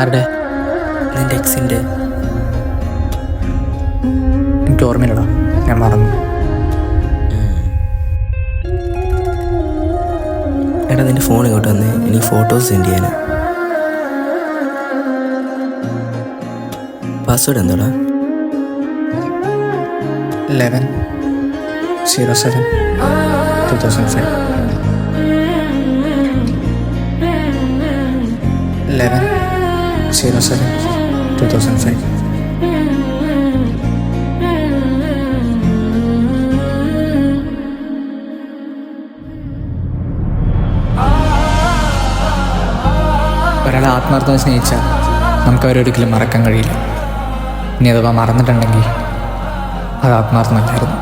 ആരുടെ? നിൻ്റെ എക്സിൻ്റെ. എനിക്ക് ഓർമ്മയില്ലടാ, ഞാൻ മറന്നു. എടാ നിൻ്റെ ഫോൺ ഇങ്ങോട്ട് വന്നേ, എനിക്ക് ഫോട്ടോസ് സെൻഡ് ചെയ്യാനാ. പാസ്വേഡ് എന്താടാ? 11/07/2005. 11/07/2005. ഒരാളെ ആത്മാർത്ഥമായി സ്നേഹിച്ചാൽ നമുക്ക് അവരൊരിക്കലും മറക്കാൻ കഴിയില്ല. ഇനി അഥവാ മറന്നിട്ടുണ്ടെങ്കിൽ അത് ആത്മാർത്ഥമല്ലായിരുന്നു.